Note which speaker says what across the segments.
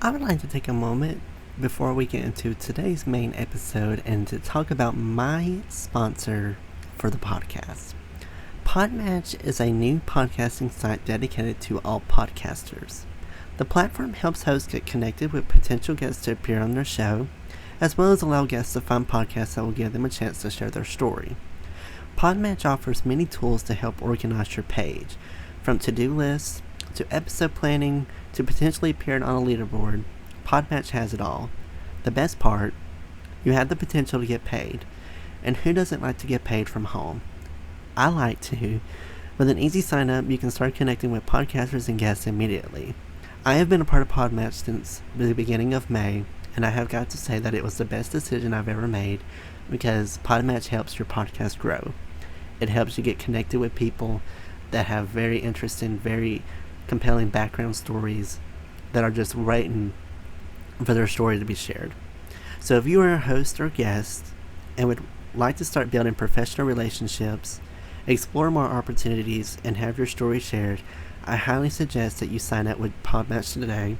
Speaker 1: I would like to take a moment before we get into today's main episode and to talk about my sponsor for the podcast. Podmatch is a new podcasting site dedicated to all podcasters. The platform helps hosts get connected with potential guests to appear on their show, as well as allow guests to find podcasts that will give them a chance to share their story. Podmatch offers many tools to help organize your page, from to-do lists to episode planning to potentially appearing on a leaderboard. Podmatch has it all. The best part, you have the potential to get paid. And who doesn't like to get paid from home? I like to. With an easy sign up, you can start connecting with podcasters and guests immediately. I have been a part of Podmatch since the beginning of May, and I have got to say that it was the best decision I've ever made because Podmatch helps your podcast grow. It helps you get connected with people that have very interesting, very compelling background stories that are just waiting for their story to be shared. So if you are a host or guest and would like to start building professional relationships, explore more opportunities, and have your story shared, I highly suggest that you sign up with Podmatch today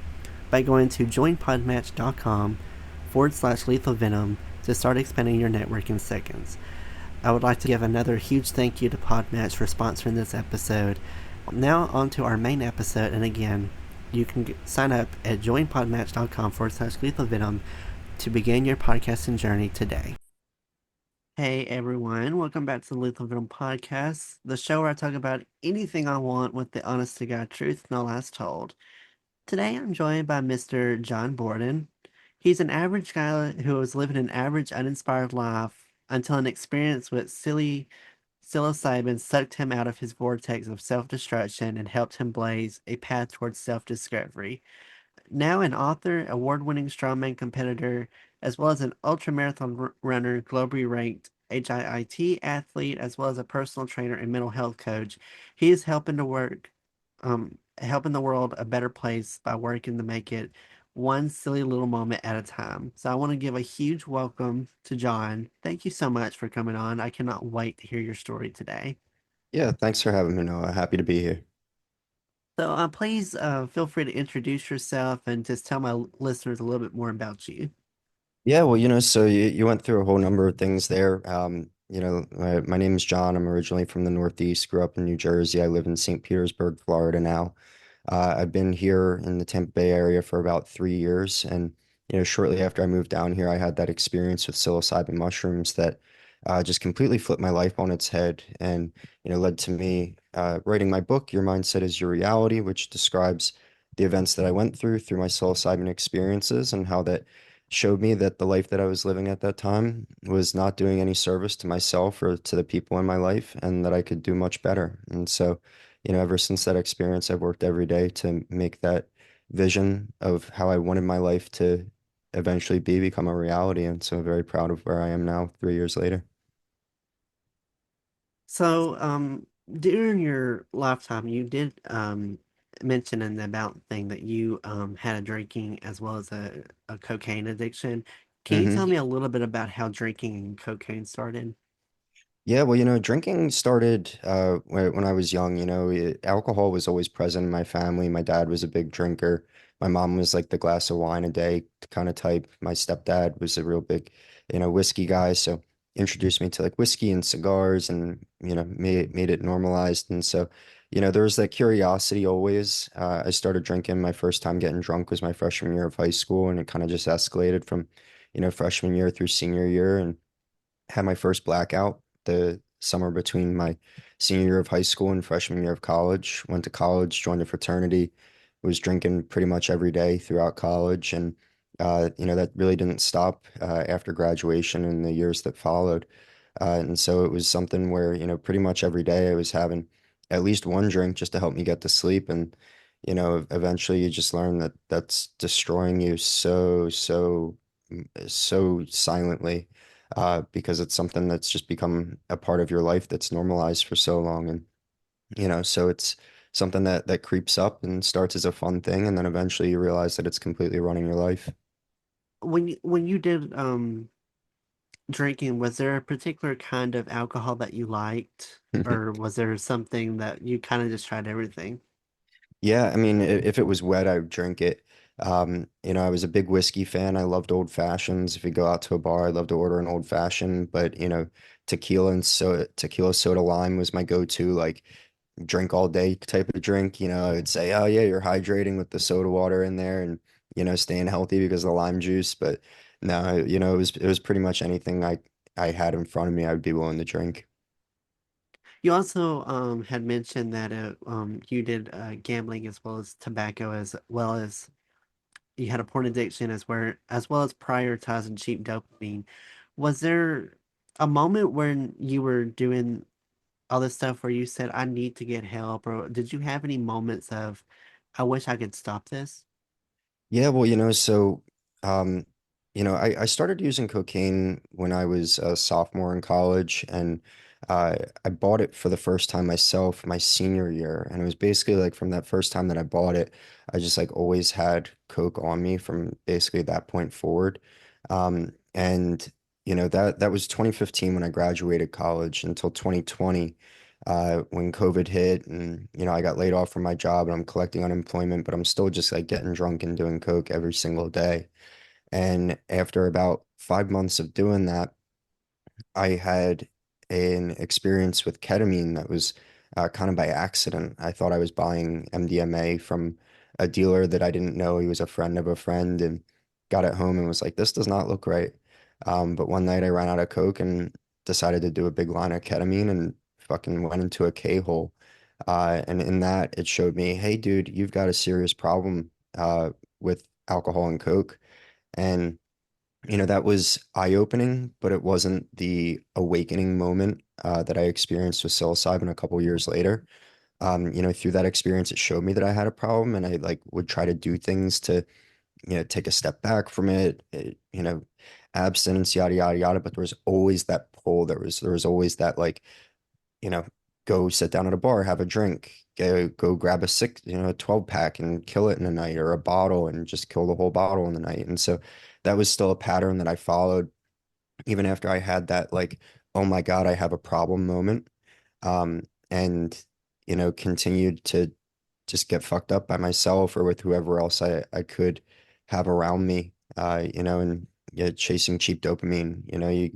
Speaker 1: by going to joinpodmatch.com/lethal venom to start expanding your network in seconds. I would like to give another huge thank you to Podmatch for sponsoring this episode. Now on to our main episode, and again, you can sign up at joinpodmatch.com/lethal venom to begin your podcasting journey today. Hey everyone, welcome back to the Lethal Venom Podcast, the show where I talk about anything I want with the honest to God truth, no lies told. Today I'm joined by Mr. John Borden. He's an average guy who was living an average, uninspired life until an experience with psilocybin sucked him out of his vortex of self-destruction and helped him blaze a path towards self-discovery. Now an author, award-winning strongman competitor, as well as an ultramarathon runner, globally ranked HIIT athlete, as well as a personal trainer and mental health coach, he is helping the world a better place by working to make it one silly little moment at a time. So I want to give a huge welcome to John. Thank you so much for coming on. I cannot wait to hear your story today.
Speaker 2: Yeah, thanks for having me, Noah. Happy to be here.
Speaker 1: So please feel free to introduce yourself and just tell my listeners a little bit more about you.
Speaker 2: Yeah, well, so you went through a whole number of things there. My name is John. I'm originally from the Northeast, grew up in New Jersey. I live in St. Petersburg, Florida now. I've been here in the Tampa Bay area for about 3 years. And, shortly after I moved down here, I had that experience with psilocybin mushrooms that just completely flipped my life on its head and, led to me writing my book, Your Mindset is Your Reality, which describes the events that I went through my psilocybin experiences and how that showed me that the life that I was living at that time was not doing any service to myself or to the people in my life, and that I could do much better. And so, ever since that experience, I've worked every day to make that vision of how I wanted my life to eventually become a reality. And so, very proud of where I am now, 3 years later.
Speaker 1: So, during your lifetime, you did mention in the about thing that you had a drinking as well as a cocaine addiction. Can you tell me a little bit about how drinking and cocaine started?
Speaker 2: Yeah, well, drinking started when I was young. Alcohol was always present in my family. My dad was a big drinker. My mom was like the glass of wine a day kind of type. My stepdad was a real big, whiskey guy. So introduced me to like whiskey and cigars and, made it normalized. And so, there was that curiosity always. I started drinking. My first time getting drunk was my freshman year of high school, and it kind of just escalated from, freshman year through senior year. And had my first blackout the summer between my senior year of high school and freshman year of college. Went to college, joined a fraternity, was drinking pretty much every day throughout college. And, that really didn't stop after graduation and the years that followed. And so it was something where, pretty much every day I was having at least one drink just to help me get to sleep. And, eventually you just learn that that's destroying you so silently because it's something that's just become a part of your life that's normalized for so long. And, so it's something that creeps up and starts as a fun thing. And then eventually you realize that it's completely running your life.
Speaker 1: When you did drinking, was there a particular kind of alcohol that you liked, or was there something that you kind of just tried everything?
Speaker 2: Yeah, I mean, if it was wet, I would drink it. I was a big whiskey fan. I loved old fashions. If you go out to a bar, I'd love to order an old fashioned, but tequila soda lime was my go-to, like drink all day type of drink. I would say, oh yeah, you're hydrating with the soda water in there and, staying healthy because of the lime juice. But no, it was pretty much anything I had in front of me, I would be willing to drink.
Speaker 1: You also had mentioned that you did gambling as well as tobacco, as well as you had a porn addiction, as well as prioritizing cheap dopamine. Was there a moment when you were doing all this stuff where you said, I need to get help? Or did you have any moments of, I wish I could stop this?
Speaker 2: Yeah, well, um, I started using cocaine when I was a sophomore in college, and I bought it for the first time myself my senior year, and it was basically like from that first time that I bought it, I just like always had coke on me from basically that point forward, and that was 2015 when I graduated college until 2020 when COVID hit and I got laid off from my job and I'm collecting unemployment, but I'm still just like getting drunk and doing coke every single day. And after about 5 months of doing that, I had an experience with ketamine that was kind of by accident. I thought I was buying MDMA from a dealer that I didn't know. He was a friend of a friend and got it home and was like, this does not look right. But one night I ran out of Coke and decided to do a big line of ketamine and fucking went into a K-hole. And in that, it showed me, hey, dude, you've got a serious problem with alcohol and Coke. And that was eye-opening, but it wasn't the awakening moment that I experienced with psilocybin a couple years later. Through that experience, it showed me that I had a problem, and I like would try to do things to, take a step back from abstinence, yada yada yada. But there was always that pull. There was always that like, you know, go sit down at a bar, have a drink, go grab a 12 pack and kill it in a night, or a bottle and just kill the whole bottle in the night. And so that was still a pattern that I followed even after I had that like, oh my God, I have a problem moment. And continued to just get fucked up by myself or with whoever else I could have around me. And chasing cheap dopamine.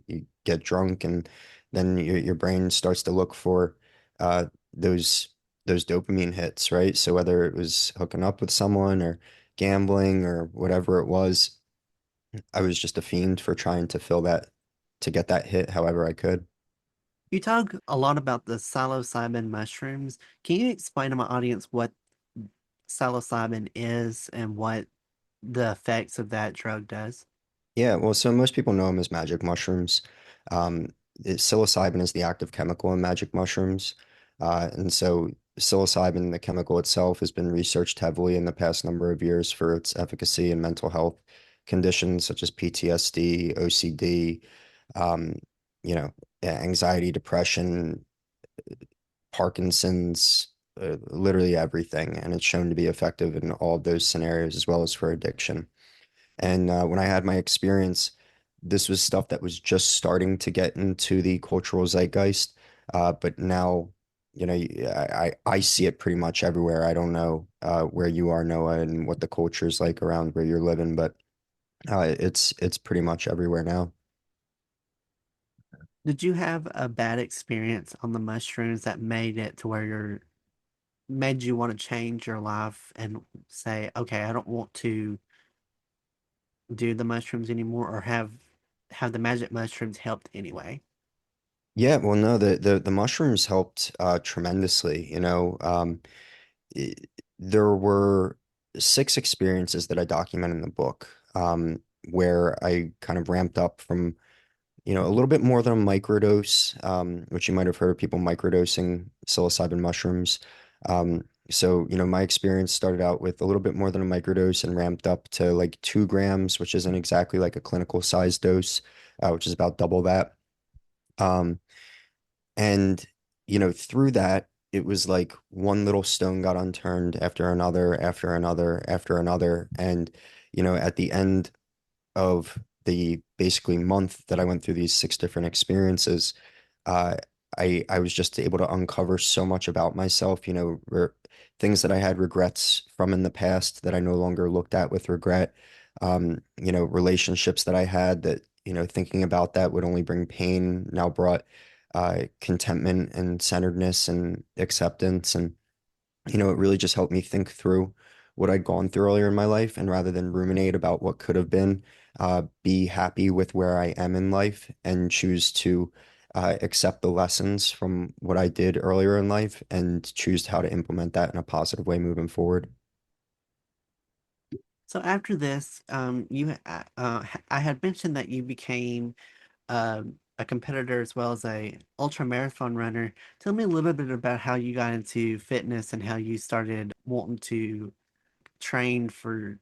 Speaker 2: You get drunk and then your brain starts to look for uh those those dopamine hits, right? So whether it was hooking up with someone or gambling or whatever it was, I was just a fiend for trying to fill that, to get that hit however I could.
Speaker 1: You talk a lot about the psilocybin mushrooms. Can you explain to my audience what psilocybin is and what the effects of that drug does?
Speaker 2: Yeah, well, so most people know them as magic mushrooms. Um, Psilocybin is the active chemical in magic mushrooms. And so psilocybin, the chemical itself, has been researched heavily in the past number of years for its efficacy in mental health conditions such as PTSD, OCD, um, anxiety, depression, Parkinson's, literally everything. And it's shown to be effective in all of those scenarios as well as for addiction. And when I had my experience, this was stuff that was just starting to get into the cultural zeitgeist. But now, I see it pretty much everywhere. I don't know where you are, Noah, and what the culture is like around where you're living, but it's pretty much everywhere now.
Speaker 1: Did you have a bad experience on the mushrooms that made it to where made you want to change your life and say, okay, I don't want to do the mushrooms anymore, or have the magic mushrooms helped anyway?
Speaker 2: Yeah, well, no, the mushrooms helped tremendously. I- there were 6 experiences that I document in the book, where I kind of ramped up from, a little bit more than a microdose, which you might have heard of people microdosing psilocybin mushrooms. So, my experience started out with a little bit more than a microdose and ramped up to like 2 grams, which isn't exactly like a clinical size dose, which is about double that. Um, and, through that, it was like one little stone got unturned after another, after another, after another. And, at the end of the basically month that I went through these 6 different experiences, I was just able to uncover so much about myself, things that I had regrets from in the past that I no longer looked at with regret. Relationships that I had that, thinking about that would only bring pain now brought contentment and centeredness and acceptance. And it really just helped me think through what I'd gone through earlier in my life. And rather than ruminate about what could have been, be happy with where I am in life and choose to accept the lessons from what I did earlier in life and choose how to implement that in a positive way moving forward.
Speaker 1: So after this, I had mentioned that you became a competitor as well as a ultra marathon runner. Tell me a little bit about how you got into fitness and how you started wanting to train for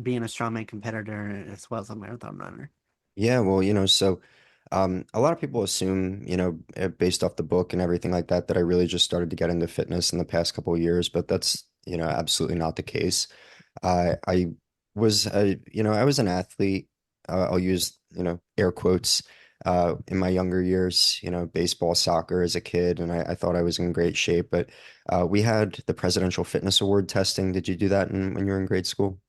Speaker 1: being a strongman competitor as well as a marathon runner.
Speaker 2: Yeah, well, a lot of people assume, based off the book and everything like that, that I really just started to get into fitness in the past couple of years, but that's, absolutely not the case. I I was an athlete. I'll use, air quotes, in my younger years, baseball, soccer as a kid, and I thought I was in great shape. But we had the Presidential Fitness Award testing. Did you do that when you were in grade school?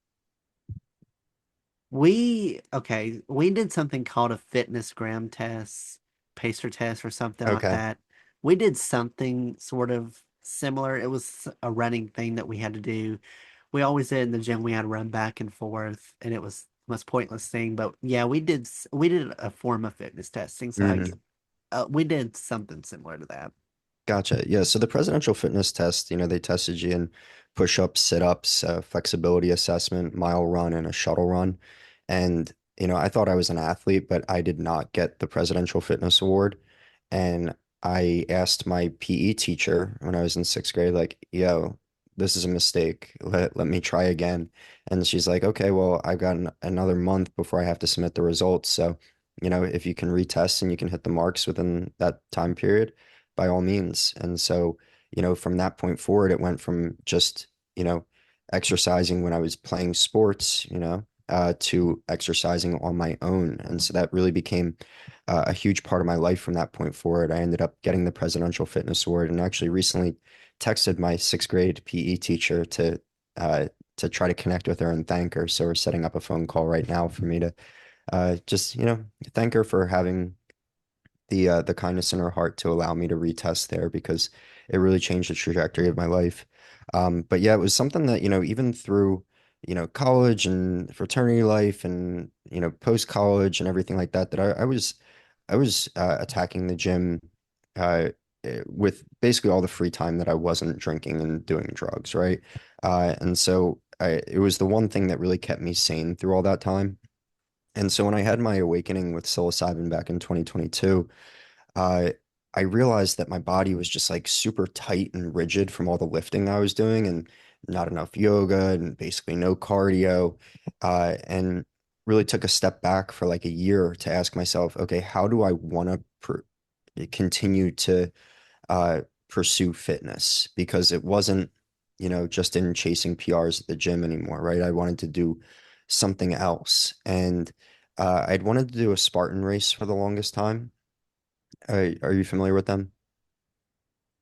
Speaker 1: We did something called a fitness gram test, pacer test, or something like
Speaker 2: Okay.
Speaker 1: that. We did something sort of similar. It was a running thing that we had to do. We always did in the gym. We had to run back and forth, and it was the most pointless thing. But yeah, we did a form of fitness testing. So we did something similar to that.
Speaker 2: Gotcha. Yeah. So the presidential fitness test, they tested you in push-ups, sit-ups, flexibility assessment, mile run, and a shuttle run. And, I thought I was an athlete, but I did not get the presidential fitness award. And I asked my PE teacher when I was in sixth grade, like, yo, this is a mistake. Let me try again. And she's like, okay, well, I've got another month before I have to submit the results. So, if you can retest and you can hit the marks within that time period, by all means. And so, from that point forward, it went from just, exercising when I was playing sports, to exercising on my own. And so that really became a huge part of my life from that point forward. I ended up getting the Presidential Fitness Award and actually recently texted my sixth grade PE teacher to try to connect with her and thank her. So we're setting up a phone call right now for me to just, thank her for having the kindness in her heart to allow me to retest there because it really changed the trajectory of my life. But yeah, it was something that, even through, college and fraternity life and, post college and everything like that, that I was attacking the gym with basically all the free time that I wasn't drinking and doing drugs, right? And so it was the one thing that really kept me sane through all that time. And so when I had my awakening with psilocybin back in 2022, uh, I realized that my body was just like super tight and rigid from all the lifting I was doing and not enough yoga and basically no cardio. And really took a step back for like a year to ask myself, okay, how do I want to continue to pursue fitness? Because it wasn't, just in chasing PRs at the gym anymore, right? I wanted to do something else. And I'd wanted to do a Spartan race for the longest time. Are you familiar with them?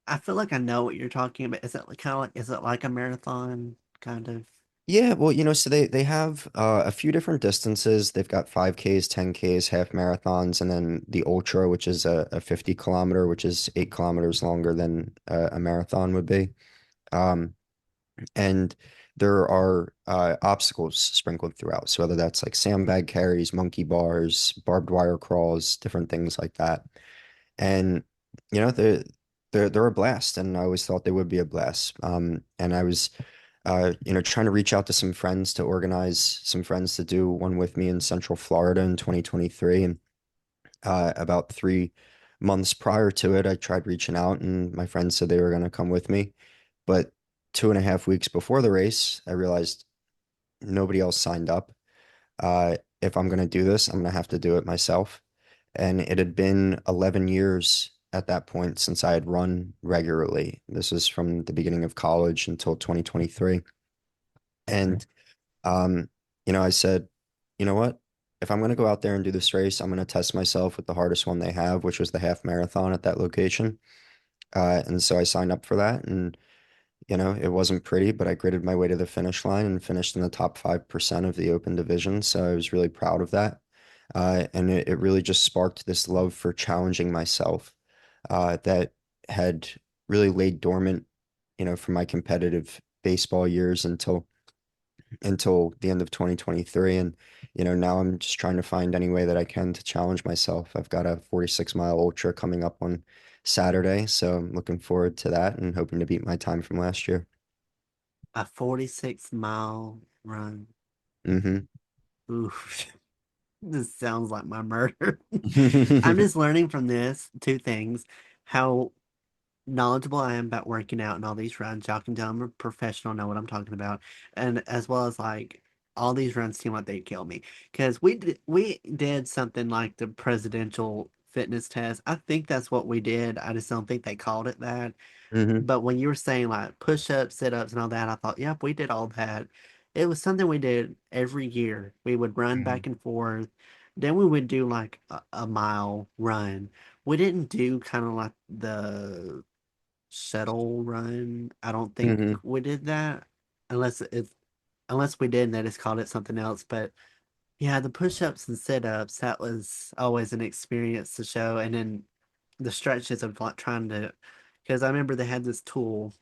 Speaker 1: I feel like I know what you're talking about. Is it like a marathon kind of?
Speaker 2: Yeah, well, so they have a few different distances. They've got 5Ks, 10Ks, half marathons, and then the ultra, which is a 50 kilometer, which is 8 kilometers longer than a marathon would be. Um, and there are obstacles sprinkled throughout. So whether that's like sandbag carries, monkey bars, barbed wire crawls, different things like that. And they're a blast, and I always thought they would be a blast. And I was trying to reach out to some friends to organize some friends to do one with me in Central Florida in 2023. And about 3 months prior to it, I tried reaching out, and my friends said they were going to come with me. But 2.5 weeks before the race, I realized nobody else signed up. If I'm going to do this, I'm going to have to do it myself. And it had been 11 years at that point since I had run regularly. This was from the beginning of college until 2023. And, I said, you know what? if I'm gonna go out there and do this race, I'm gonna test myself with the hardest one they have, which was the half marathon at that location. And so I signed up for that, and it wasn't pretty, but I gritted my way to the finish line and finished in the top 5% of the open division. So I was really proud of that. And it really just sparked this love for challenging myself that had really laid dormant, from my competitive baseball years until the end of 2023. And, now I'm just trying to find any way that I can to challenge myself. I've got a 46-mile ultra coming up on Saturday, so I'm looking forward to that and hoping to beat my time from last year.
Speaker 1: A 46-mile run.
Speaker 2: Hmm.
Speaker 1: Oof. This sounds like my murder. I'm just learning from this two things: how knowledgeable I am about working out and all these runs. Y'all can tell I'm a professional, know what I'm talking about, and as well as like all these runs seem like they'd kill me because we did something like the presidential fitness test. I think that's what we did. I just don't think they called it that.
Speaker 2: Hmm.
Speaker 1: But when you were saying like push-ups, sit-ups, and all that, I thought, yep, we did all that. It was something we did every year. We would run back and forth. Then we would do like a mile run. We didn't do kind of like the shuttle run. I don't think
Speaker 2: Hmm.
Speaker 1: we did that unless we did and they just called it something else. But yeah, the push-ups and sit-ups, that was always an experience to show. And then the stretches of like trying to, because I remember they had this tool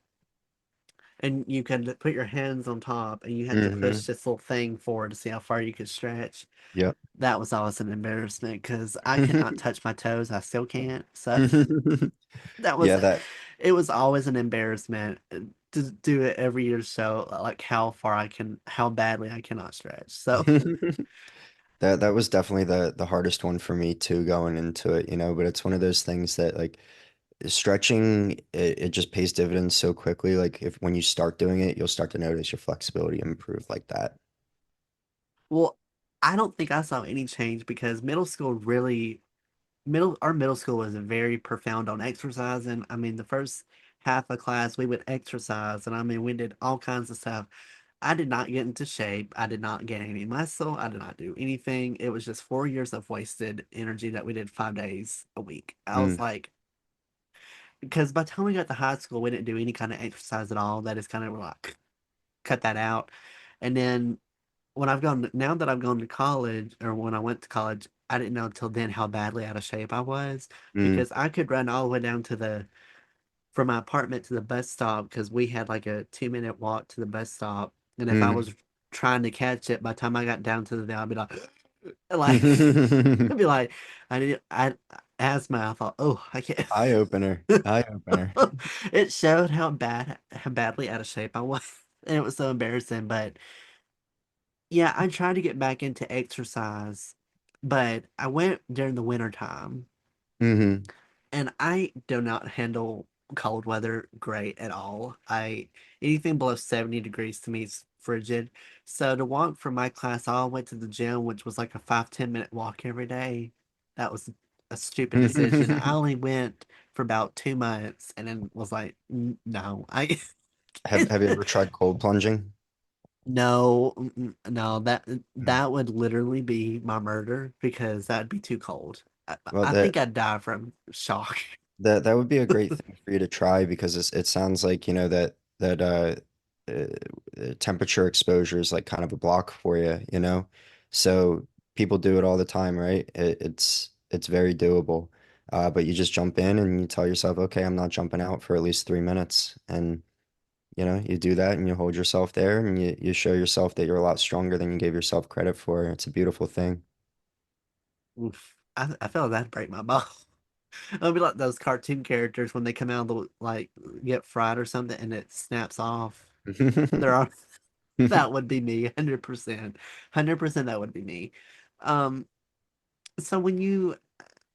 Speaker 1: and you could put your hands on top and you had to
Speaker 2: Hmm.
Speaker 1: push this little thing forward to see how far you could stretch.
Speaker 2: Yep.
Speaker 1: That was always an embarrassment because I could not touch my toes. I still can't. So that was
Speaker 2: Yeah, that
Speaker 1: it was always an embarrassment to do it every year to show like how badly I cannot stretch. So
Speaker 2: that was definitely the hardest one for me too going into it, but it's one of those things that like stretching it just pays dividends so quickly. Like if when you start doing it, you'll start to notice your flexibility improve like that.
Speaker 1: well, I don't think I saw any change because our middle school was very profound on exercising. I mean, the first half of class we would exercise, and I mean we did all kinds of stuff. I did not get into shape. I did not gain any muscle. I did not do anything. It was just 4 years of wasted energy that we did 5 days a week. I was
Speaker 2: Mm,
Speaker 1: like, because by the time we got to high school, we didn't do any kind of exercise at all. That is kind of like cut that out. And then now that I've gone to college, or when I went to college, I didn't know until then how badly out of shape I was
Speaker 2: mm,
Speaker 1: because I could run all the way down from my apartment to the bus stop because we had like a 2-minute walk to the bus stop. And if I
Speaker 2: mm.
Speaker 1: was trying to catch it, by the time I got down to the, I'd be like, I'd be like, I asthma. I thought, oh, I can't.
Speaker 2: Eye opener. Eye opener.
Speaker 1: It showed how badly out of shape I was, and it was so embarrassing. But yeah, I tried to get back into exercise, but I went during the winter time,
Speaker 2: Hmm.
Speaker 1: and I do not handle cold weather great at all. I Anything below 70 degrees to me is frigid. So to walk from my class all the way to the gym, which was like a 5-10 minute walk every day, that was a stupid decision. I only went for about 2 months and then was like, No, I
Speaker 2: Have you ever tried cold plunging?
Speaker 1: no, no, that
Speaker 2: Mm.
Speaker 1: that would literally be my murder because that'd be too cold.
Speaker 2: Well,
Speaker 1: I think I'd die from shock.
Speaker 2: that would be a great thing for you to try because it sounds like, temperature exposure is like kind of a block for you. So people do it all the time, right? It's very doable. But you just jump in and you tell yourself, okay, I'm not jumping out for at least 3 minutes. And you do that and you hold yourself there and you show yourself that you're a lot stronger than you gave yourself credit for. It's a beautiful thing.
Speaker 1: Oof. I feel like that'd break my bone. It'll be like those cartoon characters when they come out of the like get fried or something and it snaps off. There are that would be me, 100%. 100% that would be me. Um, so when you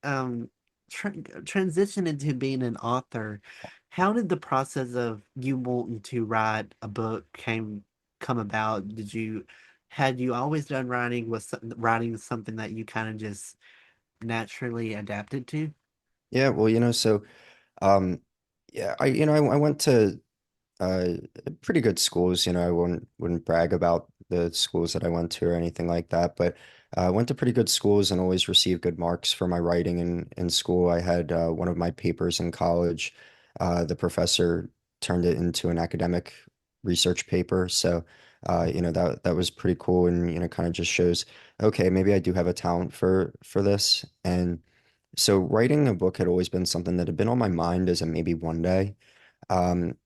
Speaker 1: um transition into being an author, how did the process of you wanting to write a book come about? Had you always done writing? Was writing something that you kind of just naturally adapted to?
Speaker 2: Yeah, well, so um yeah, I went to uh pretty good schools, I wouldn't brag about the schools that I went to or anything like that, but I went to pretty good schools and always received good marks for my writing in school. I had one of my papers in college. The professor turned it into an academic research paper, so that was pretty cool, and kind of just shows, okay, maybe I do have a talent for this. And so writing a book had always been something that had been on my mind as a maybe one day. Um,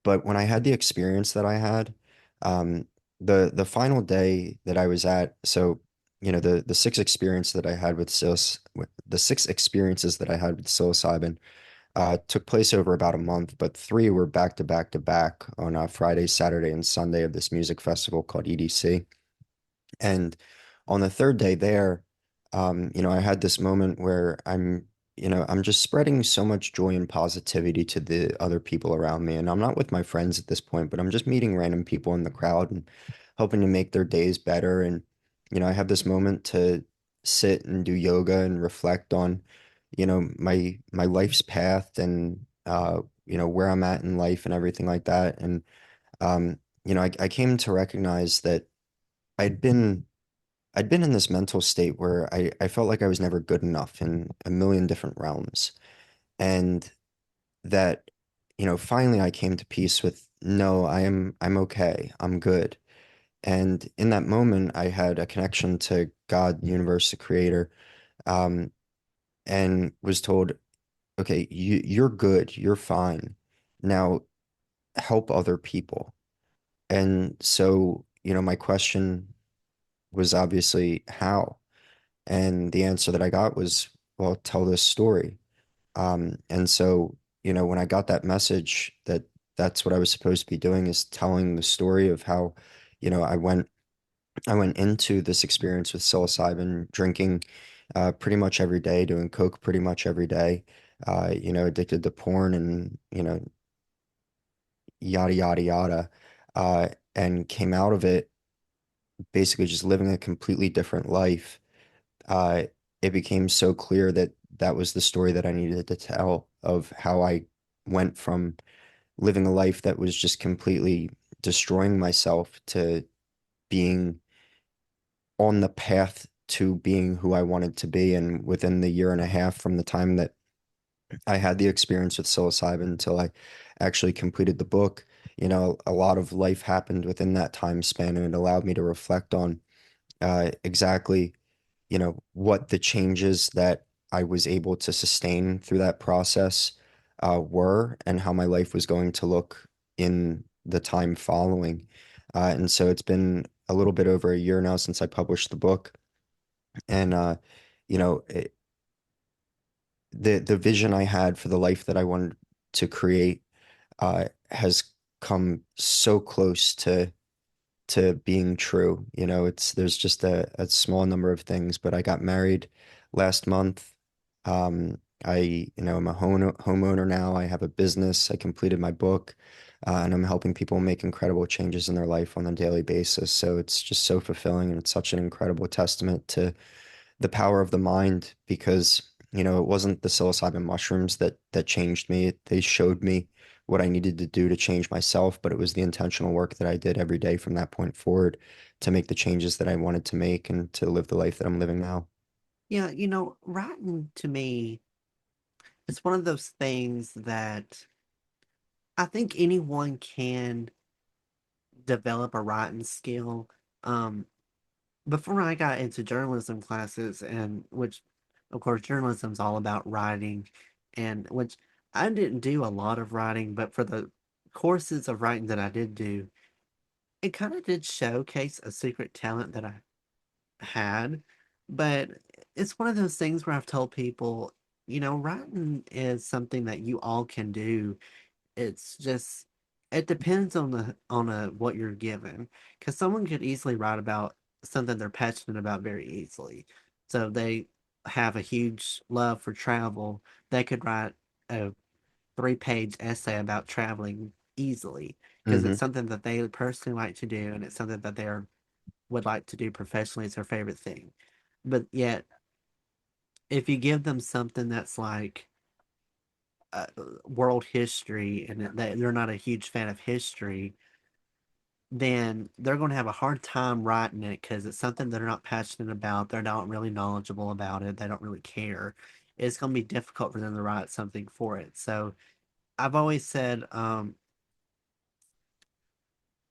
Speaker 2: but when I had the experience that I had, um, the final day that I was at, so the six experience that I had with the six experiences that I had with psilocybin took place over about a month, but three were back to back to back on Friday, Saturday, and Sunday of this music festival called EDC. And on the third day there, I had this moment where I'm just spreading so much joy and positivity to the other people around me. And I'm not with my friends at this point, but I'm just meeting random people in the crowd and hoping to make their days better. And, I have this moment to sit and do yoga and reflect on, my life's path and, where I'm at in life and everything like that. And, I came to recognize that I'd been I'd been in this mental state where I felt like I was never good enough in a million different realms. And that, finally I came to peace with, no, I'm okay. I'm good. And in that moment, I had a connection to God, the universe, the creator, um, and was told, okay, you're good. You're fine. Now help other people. And so, my question was obviously how? And the answer that I got was, well, tell this story. And so, when I got that message that that's what I was supposed to be doing is telling the story of how, I went into this experience with psilocybin, drinking pretty much every day, doing coke pretty much every day, addicted to porn and, yada, yada, yada, and came out of it basically just living a completely different life. uh, it became so clear that that was the story that I needed to tell of how I went from living a life that was just completely destroying myself to being on the path to being who I wanted to be. And within the year and a half from the time that I had the experience with psilocybin until I actually completed the book, a lot of life happened within that time span, and it allowed me to reflect on exactly what the changes that I was able to sustain through that process were, and how my life was going to look in the time following. And so it's been a little bit over a year now since I published the book. And, you know, it, the vision I had for the life that I wanted to create has come so close to being true. There's just a small number of things, but I got married last month. I'm a homeowner now. I have a business. I completed my book, and I'm helping people make incredible changes in their life on a daily basis. So it's just so fulfilling, and it's such an incredible testament to the power of the mind because, it wasn't the psilocybin mushrooms that changed me. They showed me what I needed to do to change myself, but it was the intentional work that I did every day from that point forward to make the changes that I wanted to make and to live the life that I'm living now.
Speaker 1: Yeah, writing to me, it's one of those things that I think anyone can develop a writing skill. Um, Before I got into journalism classes, and which, of course, journalism's all about writing, and which I didn't do a lot of writing, but for the courses of writing that I did do, it kind of did showcase a secret talent that I had. But it's one of those things where I've told people, writing is something that you all can do. It's just it depends on the what you're given, because someone could easily write about something they're passionate about very easily. So they have a huge love for travel. They could write a 3-page essay about traveling easily because
Speaker 2: Hmm.
Speaker 1: it's something that they personally like to do, and it's something that they would like to do professionally. It's their favorite thing. But yet, if you give them something that's like uh, world history, and they're not a huge fan of history, then they're going to have a hard time writing it because it's something they're not passionate about. They're not really knowledgeable about it. They don't really care. It's going to be difficult for them to write something for it. So I've always said,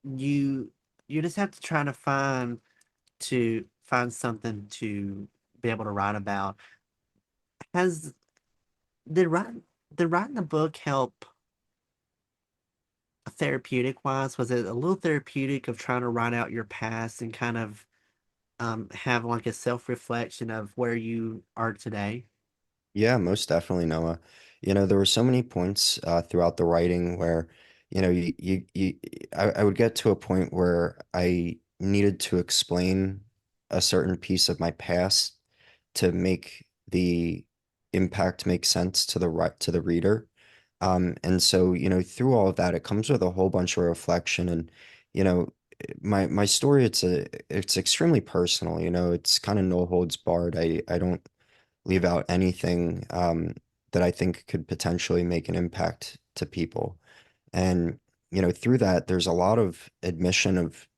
Speaker 1: you you just have to try to find something to be able to write about. Has did writing did writing the book help therapeutic wise? Was it a little therapeutic of trying to write out your past and kind of have like a self-reflection of where you are today?
Speaker 2: Yeah, most definitely, Noah. There were so many points throughout the writing where, I would get to a point where I needed to explain a certain piece of my past to make the impact make sense to the reader. And so, through all of that, it comes with a whole bunch of reflection and, you know, my story, it's extremely personal, it's kind of no holds barred. I don't leave out anything that I think could potentially make an impact to people. And, through that, there's a lot of admission of,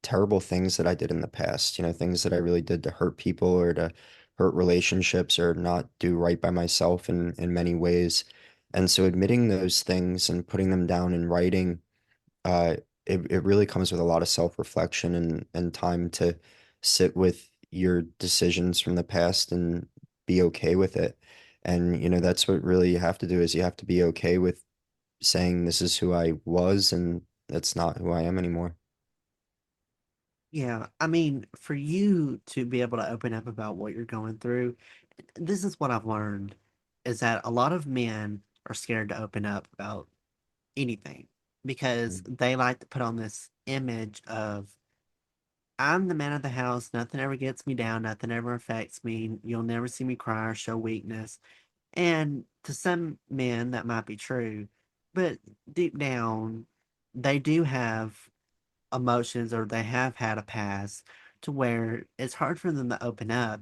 Speaker 2: terrible things that I did in the past, things that I really did to hurt people or to hurt relationships or not do right by myself in many ways. And so admitting those things and putting them down in writing uh, it really comes with a lot of self-reflection and time to sit with your decisions from the past and be okay with it. And, that's what really you have to do is you have to be okay with saying this is who I was and that's not who I am anymore.
Speaker 1: Yeah, I mean, for you to be able to open up about what you're going through, this is what I've learned is that a lot of men are scared to open up about anything because they like to put on this image of I'm the man of the house, nothing ever gets me down, nothing ever affects me, you'll never see me cry or show weakness. And to some men that might be true, but deep down they do have emotions or they have had a past to where it's hard for them to open up.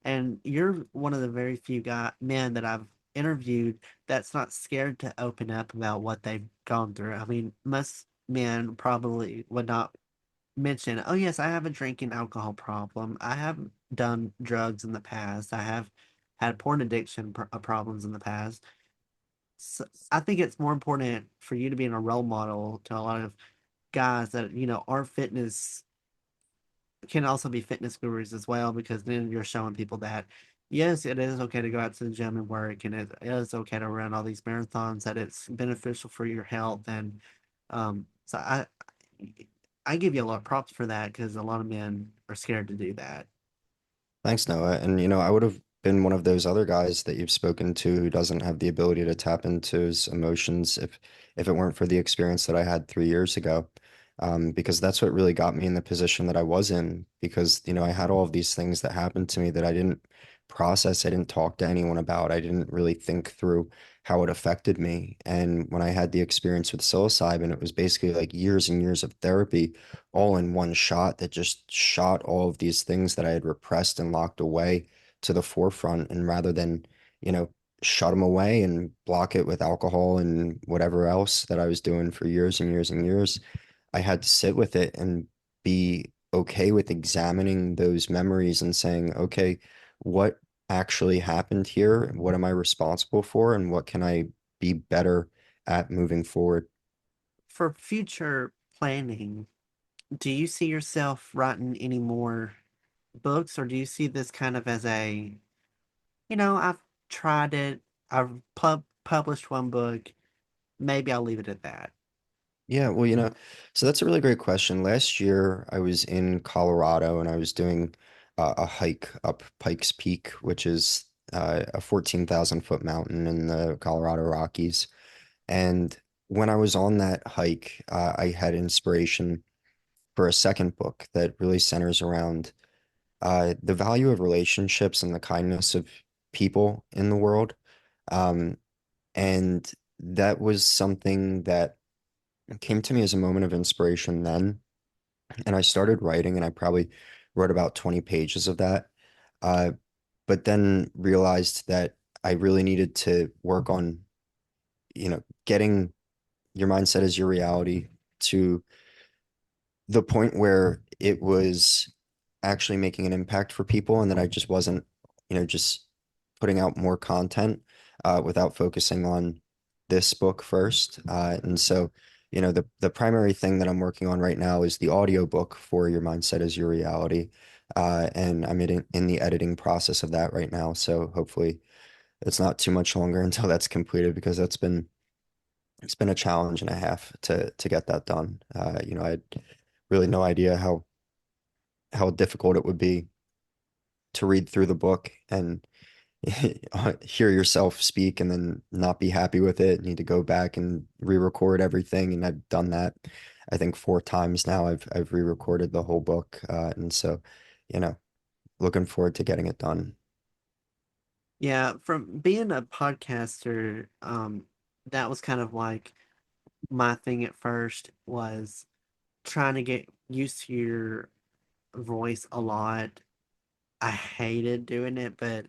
Speaker 1: And you're one of the very few men that I've interviewed that's not scared to open up about what they've gone through. I mean, most men probably would not mention, oh, yes, I have a drinking alcohol problem. I have done drugs in the past. I have had porn addiction problems in the past. So I think it's more important for you to be in a role model to a lot of guys that are fitness can also be fitness gurus as well because then you're showing people that yes, it is okay to go out to the gym and work and it is okay to run all these marathons, that it's beneficial for your health. And so I give you a lot of props for that because a lot of men are scared to do that.
Speaker 2: Thanks, Noah. And I would have been one of those other guys that you've spoken to who doesn't have the ability to tap into his emotions if it weren't for the experience that I had 3 years ago. Because that's what really got me in the position that I was in. Because, I had all of these things that happened to me that I didn't process, I didn't talk to anyone about, I didn't really think through how it affected me. And when I had the experience with psilocybin, it was basically like years and years of therapy all in one shot that just shot all of these things that I had repressed and locked away to the forefront. And rather than, you know, shut them away and block it with alcohol and whatever else that I was doing for years and years and years, I had to sit with it and be okay with examining those memories and saying, okay, what actually happened here? What am I responsible for? And what can I be better at moving forward?
Speaker 1: For future planning, do you see yourself writing any more books, or do you see this kind of as a, I've tried it, I've published one book, maybe I'll leave it at that?
Speaker 2: Yeah, well, so that's a really great question. Last year, I was in Colorado and I was doing a hike up Pikes Peak, which is a 14,000-foot mountain in the Colorado Rockies. And when I was on that hike, I had inspiration for a second book that really centers around the value of relationships and the kindness of people in the world. Um, and that was something that came to me as a moment of inspiration then. And I started writing, and I probably wrote about 20 pages of that. Uh, but then realized that I really needed to work on, getting your mindset as your reality to the point where it was actually making an impact for people and that I just wasn't, just putting out more content without focusing on this book first. And so, the primary thing that I'm working on right now is the audiobook for Your Mindset is Your Reality. And I'm in the editing process of that right now. So hopefully it's not too much longer until that's completed because it's been a challenge and a half to get that done. I had really no idea how difficult it would be to read through the book and hear yourself speak and then not be happy with it. Need to go back and re-record everything. And I've done that, I think 4 times now. I've re-recorded the whole book. And so, you know, looking forward to getting it done.
Speaker 1: Yeah, from being a podcaster, that was kind of like my thing at first was trying to get used to your voice a lot. I hated doing it, but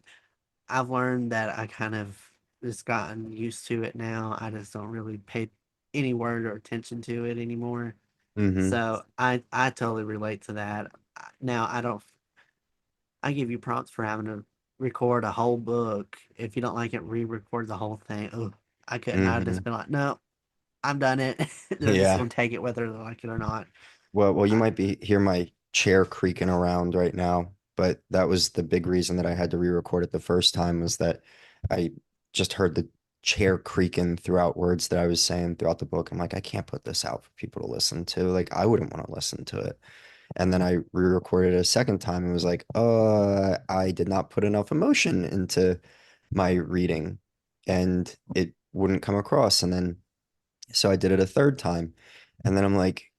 Speaker 1: I've learned that I kind of just gotten used to it now. I just don't really pay any word or attention to it anymore.
Speaker 2: Hmm.
Speaker 1: So I totally relate to that. Now I don't I give you props for having to record a whole book. If you don't like it, re-record the whole thing. Oh, I couldn't. I'd just
Speaker 2: Hmm.
Speaker 1: been like, no, I'm done it. They're just
Speaker 2: Yeah.
Speaker 1: gonna take it whether they like it or not.
Speaker 2: Well, you
Speaker 1: I,
Speaker 2: might be hear my chair creaking around right now, but that was the big reason that I had to re-record it the first time was that I just heard the chair creaking throughout words that I was saying throughout the book. I'm like, I can't put this out for people to listen to. Like, I wouldn't want to listen to it. And then I re-recorded it a second time and was like, I did not put enough emotion into my reading and it wouldn't come across. And then so I did it a third time. And then I'm like,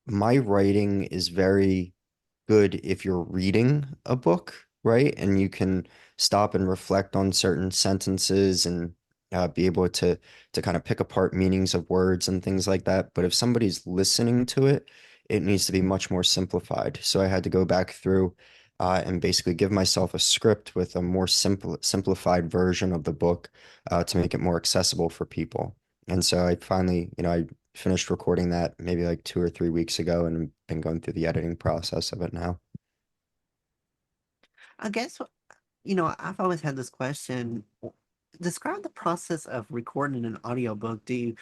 Speaker 2: my writing is very good if you're reading a book, right? And you can stop and reflect on certain sentences and be able to kind of pick apart meanings of words and things like that. But if somebody's listening to it, it needs to be much more simplified. So I had to go back through and basically give myself a script with a more simplified version of the book to make it more accessible for people. And so I finally, I finished recording that maybe like 2 or 3 weeks ago and been going through the editing process of it now.
Speaker 1: I guess I've always had this question. Describe the process of recording an audiobook. Do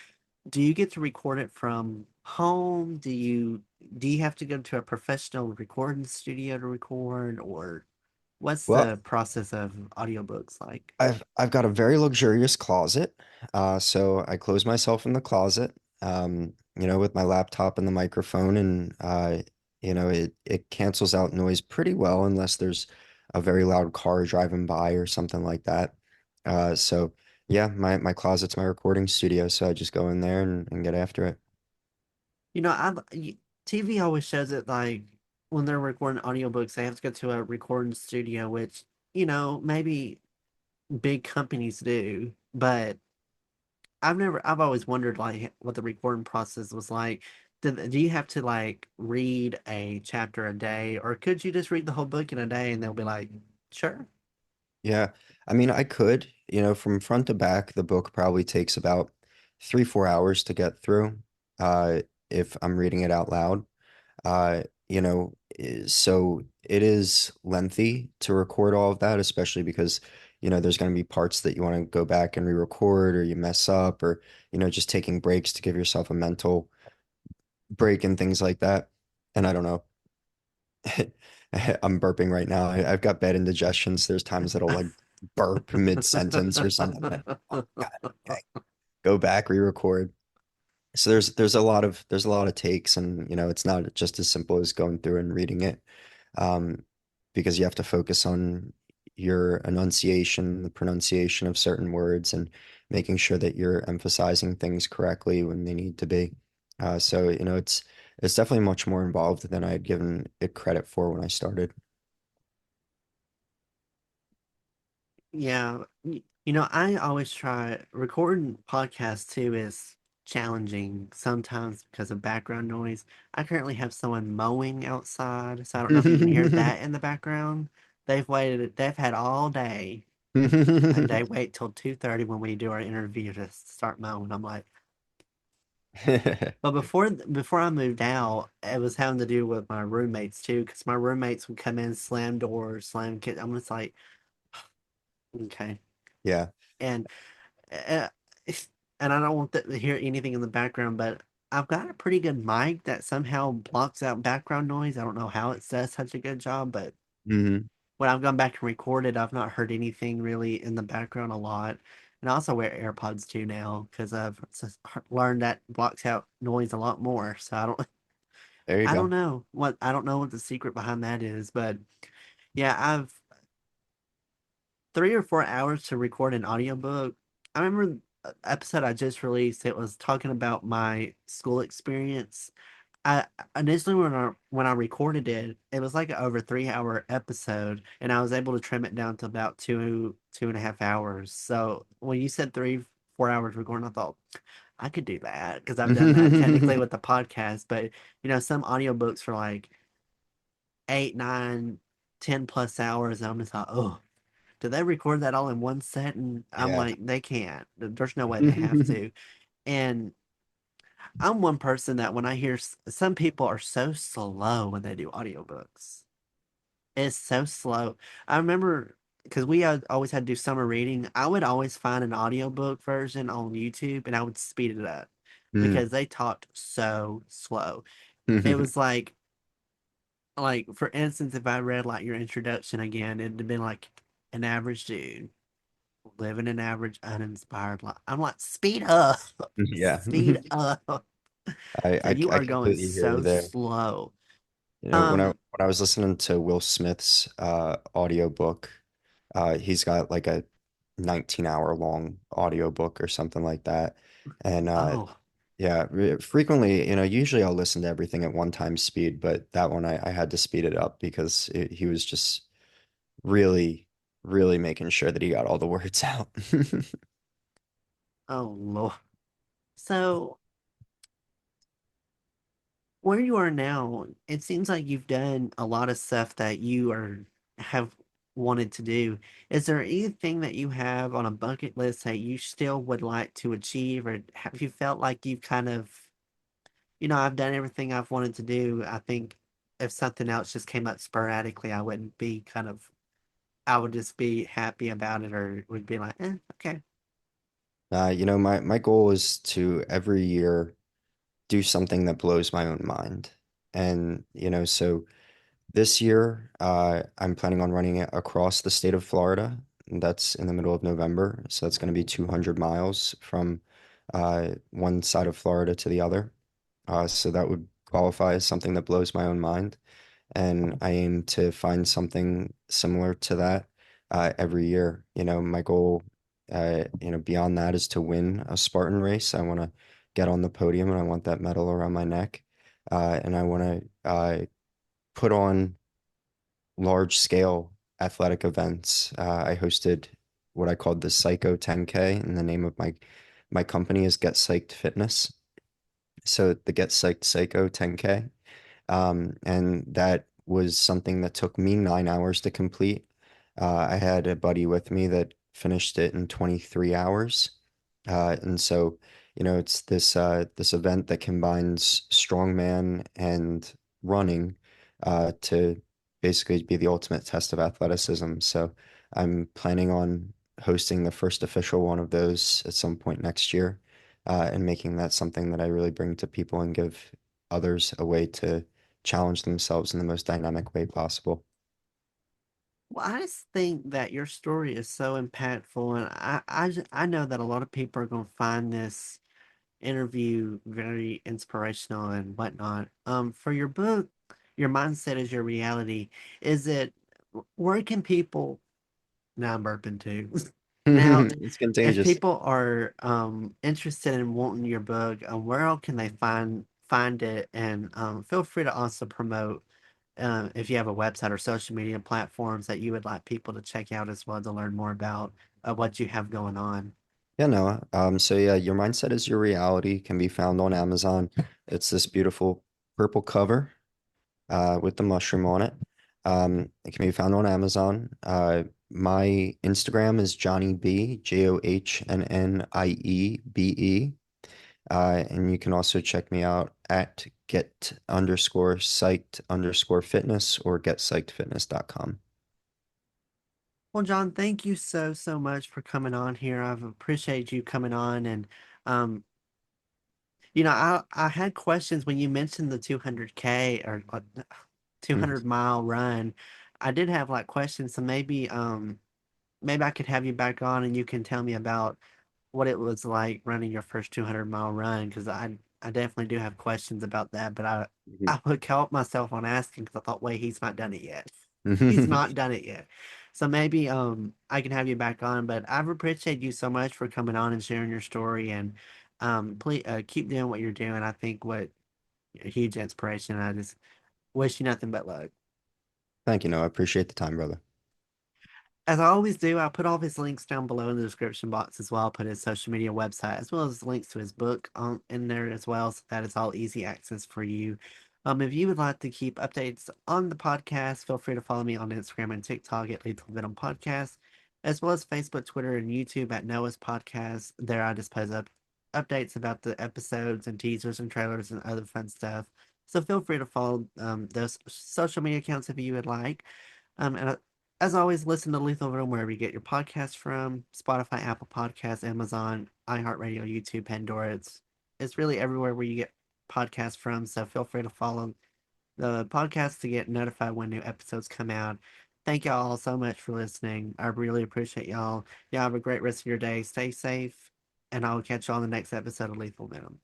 Speaker 1: you get to record it from home? Do you have to go to a professional recording studio to record, or what's
Speaker 2: Well,
Speaker 1: the process of audiobooks like?
Speaker 2: I've got a very luxurious closet. So I close myself in the closet, with my laptop and the microphone and it cancels out noise pretty well unless there's a very loud car driving by or something like that. So yeah, my closet's my recording studio, so I just go in there and get after it.
Speaker 1: TV always shows it like when they're recording audiobooks, they have to go to a recording studio, which, maybe big companies do, but I've always wondered like what the recording process was like. Do you have to like read a chapter a day, or could you just read the whole book in a day and they'll be like, sure?
Speaker 2: Yeah. I mean, I could, from front to back, the book probably takes about 3, 4 hours to get through, if I'm reading it out loud. So it is lengthy to record all of that, especially because, there's going to be parts that you want to go back and re-record or you mess up or, just taking breaks to give yourself a mental break and things like that. And I don't know. I'm burping right now. I've got bad indigestion, so there's times that'll like burp mid-sentence or something. Like, oh God, okay. Go back, re-record. So there's a lot of takes, and it's not just as simple as going through and reading it, um, because you have to focus on your enunciation, the pronunciation of certain words, and making sure that you're emphasizing things correctly when they need to be. So it's definitely much more involved than I had given it credit for when I started.
Speaker 1: Yeah, I always try recording podcasts too is challenging sometimes because of background noise. I currently have someone mowing outside, so I don't know if you can hear that in the background. They've had all day, and they wait till 2:30 when we do our interview to start mowing. I'm like, But before I moved out, it was having to do with my roommates too, because my roommates would come in, slam doors, slam kids. I'm just like, okay,
Speaker 2: Yeah.
Speaker 1: and uh, and I don't want to hear anything in the background, but I've got a pretty good mic that somehow blocks out background noise. I don't know how it does such a good job, but
Speaker 2: Hmm.
Speaker 1: when I've gone back and recorded, I've not heard anything really in the background a lot. And I also wear AirPods too now because I've learned that blocks out noise a lot more. So
Speaker 2: There you go.
Speaker 1: I don't know what the secret behind that is, but yeah, I've 3 or 4 hours to record an audiobook. I remember episode I just released, it was talking about my school experience. I initially when I recorded it, it was like an over 3 hour episode, and I was able to trim it down to about 2.5 hours. So when you said 3 4 hours recording, I thought I could do that because I've done that technically with the podcast. But some audiobooks for like 8, 9, 10 plus hours, and I'm just like, oh, do they record that all in one set? And I'm
Speaker 2: Yeah.
Speaker 1: like, they can't. There's no way they have to. And I'm one person that when I hear some people are so slow when they do audiobooks. It's so slow. I remember because we had always had to do summer reading, I would always find an audiobook version on YouTube and I would speed it up
Speaker 2: Mm.
Speaker 1: because they talked so slow. It was like for instance, if I read like your introduction again, it'd have been like an average dude living an average uninspired life. I'm like, speed up,
Speaker 2: Yeah.
Speaker 1: speed up.
Speaker 2: I,
Speaker 1: So you
Speaker 2: I
Speaker 1: are going
Speaker 2: completely hear you
Speaker 1: so
Speaker 2: there.
Speaker 1: slow.
Speaker 2: You know,
Speaker 1: Um,
Speaker 2: when I was listening to Will Smith's audiobook, he's got like a 19-hour long audiobook or something like that. And
Speaker 1: oh,
Speaker 2: yeah, frequently, usually I'll listen to everything at one time speed, but that one I had to speed it up because he was just really, really making sure that he got all the words out.
Speaker 1: oh Lord. So where you are now, it seems like you've done a lot of stuff that you are have wanted to do. Is there anything that you have on a bucket list that you still would like to achieve, or have you felt like you've kind of, I've done everything I've wanted to do. I think if something else just came up sporadically, I would just be happy about it, or would be like, okay.
Speaker 2: My goal is to every year do something that blows my own mind. And, so this year, I'm planning on running it across the state of Florida. And that's in the middle of November. So that's going to be 200 miles from one side of Florida to the other. So that would qualify as something that blows my own mind. And I aim to find something similar to that every year. My goal, beyond that is to win a Spartan race. I want to get on the podium and I want that medal around my neck. And I want to put on large scale athletic events. I hosted what I called the Psycho 10K, and the name of my company is Get Psyched Fitness. So the Get Psyched Psycho 10K. And that was something that took me 9 hours to complete. I had a buddy with me that finished it in 23 hours. And so, it's this event that combines strongman and running to basically be the ultimate test of athleticism. So I'm planning on hosting the first official one of those at some point next year, and making that something that I really bring to people and give others a way to challenge themselves in the most dynamic way possible.
Speaker 1: Well, I just think that your story is so impactful, and I know that a lot of people are going to find this interview very inspirational and whatnot. For your book, Your Mindset is Your Reality. Is it, where can people, now I'm burping too. Now,
Speaker 2: It's
Speaker 1: if
Speaker 2: contagious.
Speaker 1: people are interested in wanting your book, where else can they find it? And feel free to also promote if you have a website or social media platforms that you would like people to check out as well to learn more about what you have going on.
Speaker 2: Yeah, Noah. So yeah, Your Mindset is Your Reality can be found on Amazon. It's this beautiful purple cover with the mushroom on it. It can be found on Amazon. My Instagram is Johnny B, JohnniBe. And you can also check me out at get_psyched_fitness or getpsychedfitness.com.
Speaker 1: Well, John, thank you so, so much for coming on here. I've appreciated you coming on and um I had questions when you mentioned the 200K or 200-mile run. I did have like questions, so maybe I could have you back on and you can tell me about what it was like running your first 200-mile run because I definitely do have questions about that, but I would help myself on asking because I thought, wait, he's not done it yet. He's not done it yet. So maybe I can have you back on, but I've appreciated you so much for coming on and sharing your story and please keep doing what you're doing. I think what a huge inspiration. I just wish you nothing but luck.
Speaker 2: Thank you. No, I appreciate the time, brother.
Speaker 1: As I always do, I'll put all of his links down below in the description box as well. I'll put his social media website as well as links to his book in there as well, so that it's all easy access for you. If you would like to keep updates on the podcast, feel free to follow me on Instagram and TikTok at Lethal Venom Podcast, as well as Facebook, Twitter, and YouTube at Noah's Podcast. There I just post up updates about the episodes and teasers and trailers and other fun stuff. So feel free to follow those social media accounts if you would like. And as always, listen to Lethal Room wherever you get your podcasts from: Spotify, Apple Podcasts, Amazon, iHeartRadio, YouTube, Pandora. It's really everywhere where you get podcasts from. So feel free to follow the podcast to get notified when new episodes come out. Thank y'all all so much for listening. I really appreciate y'all. Y'all have a great rest of your day. Stay safe, and I'll catch you on the next episode of Lethal Venom.